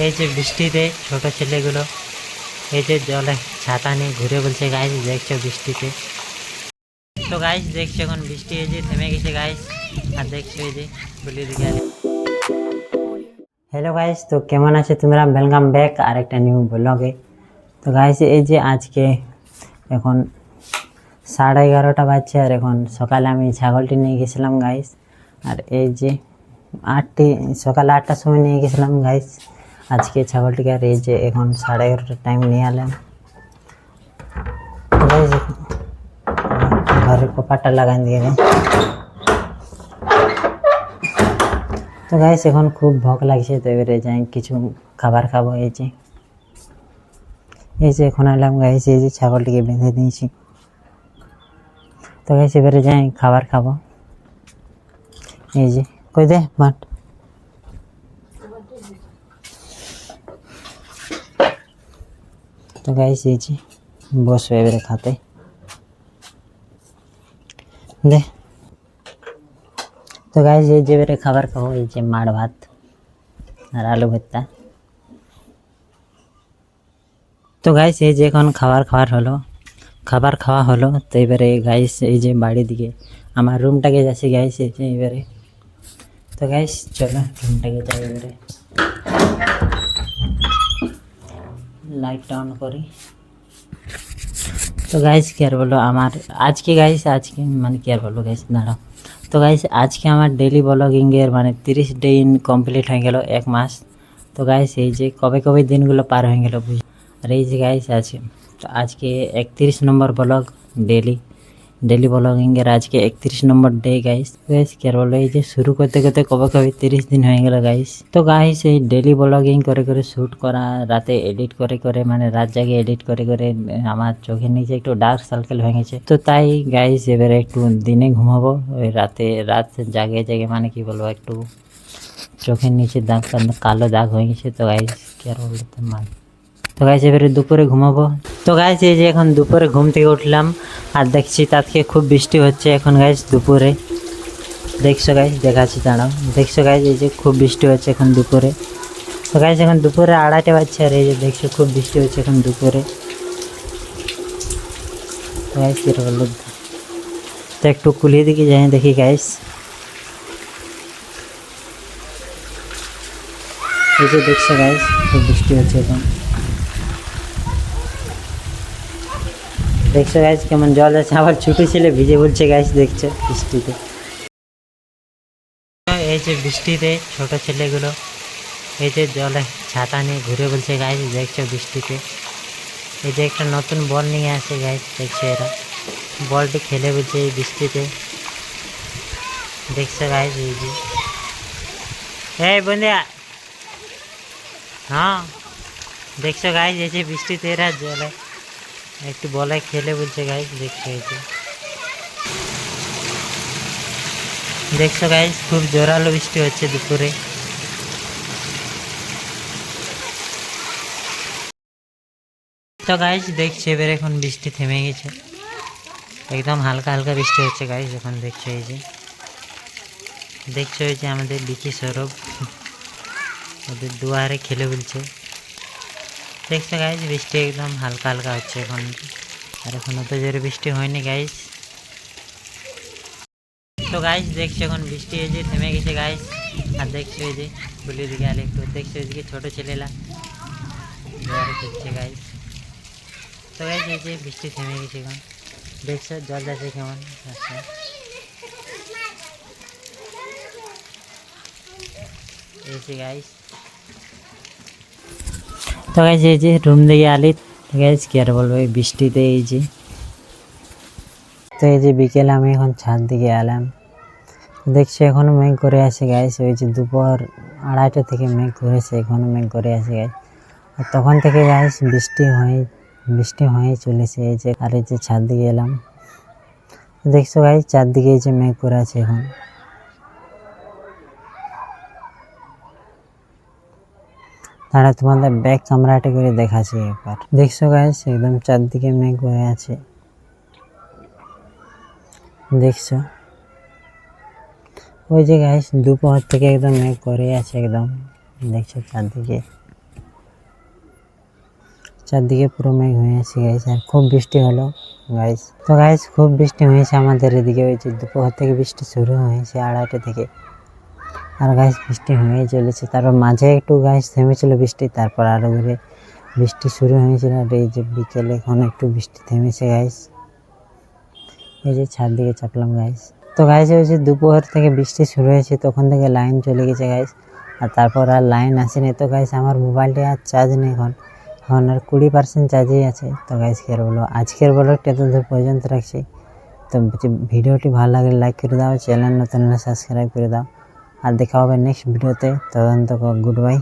এই যে বৃষ্টিতে ছোট ছেলেগুলো এই যে জলে ছাতা নিয়ে ঘুরে বলছে গাইস, দেখছো বৃষ্টিতে। তো গাইস দেখছো এখন বৃষ্টি এই যে থেমে গেছে গাইস, আর দেখছো এই যে বলি দিকে। হ্যালো গাইস, তো কেমন আছে তোমরা? ওয়েলকাম ব্যাক আর একটা নিউ ব্লগে। তো গাইস এই যে আজকে এখন 11:30 বাজছে, আর এখন সকালে আমি ছাগলটি নিয়ে গেছিলাম গাইস। আর এই যে সকাল 8টার সময় নিয়ে গেছিলাম গাইস আজকে ছাগলটিকে। আর এই যে এখন 11:30 টাইম নিয়ে এলাম গাইস। ঘরের কপারটা লাগাই দিয়ে গাইস। তো গাইস এখন খুব ভোগ লাগছে, তো এবারে যাই কিছু খাবার খাবো। এই যে এখন এলাম গাইস, এই যে ছাগলটিকে বেঁধে দিয়েছি। তো গাইস এবারে যাই খাবার খাবো। এই যে কই দে মাঠ। তো গাইস এই যে বসবো এবারে খাতে দে। তো গাইস এই যে এবারে খাবার খাবো, এই যে মাছ ভাত আর আলু ভর্তা। তো গাইস এই যে এখন খাবার খাওয়া হলো। তো এবারে গাইস এই যে বাড়ির দিকে আমার রুমটাকে যাচ্ছি গাইস। এই যে এবারে তো গাইস চলো রুমটাকে যাই। এবারে লাইটটা অন করি। তো গাইস কি আর বলো আমার আজকে মানে কি আর বলবো গাইস, দাঁড়াও। তো গাইস আজকে আমার ডেইলি ব্লগিংয়ের মানে 30 দিন কমপ্লিট হয়ে গেল, 1 মাস। তো গাইস এই যে কবে দিনগুলো পার হয়ে গেল বুঝ। আর এই যে গাইস আছে তো আজকে 31 নম্বর ব্লগ ডেলি ব্লগিংয়ের আজকে 31 নম্বর ডে গাইস। কি আর বলবো, এই যে শুরু করতে কবে 30 দিন হয়ে গেল গাইস। তো গাইস এই ডেলি ব্লগিং করে শ্যুট করা, রাতে এডিট করে মানে রাত জাগে এডিট করে আমার চোখের নিচে একটু ডার্ক সার্কেল হয়ে গেছে। তো তাই গাইস এবারে একটু দিনে ঘুমাবো, ওই রাত জাগে মানে কি বলবো, একটু চোখের নিচে কালো দাগ হয়ে গেছে। তো গাইস কি আর বলতে তো গাইস এবারে দুপুরে ঘুমাবো। তো গাইস এই যে এখন দুপুরে ঘুম থেকে উঠলাম, আর দেখছি তাতে খুব বৃষ্টি হচ্ছে এখন গাইস দুপুরে। দেখছো গাইস, দেখাচ্ছি দাঁড়াও। দেখছো গাইস এই যে খুব বৃষ্টি হচ্ছে এখন দুপুরে। তো গাইস এখন দুপুরে 2:30 বাজছে, আর এই যে দেখছো খুব বৃষ্টি হচ্ছে এখন দুপুরে। তো গাইস কি বললো, তো একটু কুলিয়ে দিকে যাই দেখি গাইস। এই যে দেখছো গাইস খুব বৃষ্টি হচ্ছে এখন। দেখছো গাইস কেমন জল আছে, আবার ছুটি ছেলে ভিজে বলছে গাইস, দেখছো বৃষ্টিতে। এই যে বৃষ্টিতে ছোট ছেলেগুলো এই যে জলে ছাতা নিয়ে ঘুরে বলছে গাইস, দেখছো বৃষ্টিতে। এই যে একটা নতুন বল নিয়ে আসে গাইস, দেখছো এরা বলটি খেলে বলছে এই বৃষ্টিতে। দেখছো গাইস এই যে এই বন্ধুরা, হ্যাঁ দেখছো গাইস এই যে বৃষ্টিতে এরা জলে একটু বলে খেলে বলছে গাইস, দেখছো এই যে। দেখছো গাইস খুব জোরালো বৃষ্টি হচ্ছে দুপুরে। তো গাইস দেখছো এবার এখন বৃষ্টি থেমে গেছে, একদম হালকা বৃষ্টি হচ্ছে গাইস এখন। দেখছো এই যে আমাদের বিকি সৌরভ ওদের দুয়ারে খেলে বলছে। দেখছো গাইস বৃষ্টি একদম হালকা হচ্ছে এখন, আর এখন অত জোরে বৃষ্টি হয়নি গাইস। তো গাইস দেখছো এখন বৃষ্টি এই যে থেমে গেছে গাইস, আর দেখছো এই যে গুলির দিকে আলে একটু দেখছো এদিকে ছোট ছেলেরা দুয়ারে খেলছে গাইস। তো গাইস এই যে বৃষ্টি থেমে গেছে এখন, দেখছো জল যাচ্ছে কেমন আচ্ছা। এই যে গাইস, তো গাইস এই যে রুম দিকে আলি গাইস, কি আর বলবো এই বৃষ্টিতে। এই যে তো এই যে বিকেলে আমি এখন ছাদ দিকে এলাম, দেখছি এখনো মেঘ করে আছে গাইস। ওই যে দুপুর 2:30 থেকে মেঘ করেছে, এখনো মেঘ করে আছে গাইস। আর তখন থেকে গাইস বৃষ্টি হয়ে চলেছে এই যে। আর এই যে ছাদ দিকে এলাম, দেখছো গাইস চারদিকে এই যে মেঘ করে আছে এখন। তাহলে তোমাদের ব্যাক ক্যামেরাটা করে দেখাচ্ছি একবার। দেখছো গাইস একদম চারদিকে মেঘ করে আছে, দেখছো ওই যে গাইস দুপুর থেকে একদম মেঘ করে আছে একদম, দেখছো চারদিকে। চারদিকে পুরো মেঘ হয়ে আছে গাইস, আর খুব বৃষ্টি হলো গাইস। তো গাইস খুব বৃষ্টি হয়েছে আমাদের এদিকে, ওই যে দুপুর থেকে বৃষ্টি শুরু হয়েছে 2:30 থেকে, আর গাইস বৃষ্টি হয়ে চলেছে। তারপর মাঝে একটু গাইস থেমেছিল বৃষ্টি, তারপর আরো জোরে বৃষ্টি শুরু হয়েছিল। আর এই যে বিকেলে এখন একটু বৃষ্টি থেমেছে গাইস। এই যে ছাদ দিকে চাপলাম গাইস। তো গাইস ওই যে দুপুর থেকে বৃষ্টি শুরু হয়েছে, তখন থেকে লাইন চলে গেছে গাইস, আর তারপর আর লাইন আসেনি। তো গাইস আমার মোবাইলটা আর চার্জ নেই এখন আর 20% চার্জেই আছে। তো গাইস কি আর বলবো, আজকের ব্লগটা এতদূর পর্যন্ত রাখছি। তো ভিডিওটি ভালো লাগলে লাইক করে দাও, চ্যানেল নতুন হলে সাবস্ক্রাইব করে দাও, আর দেখা হবে নেক্সট ভিডিওতে। তদন্ত গুড বাই।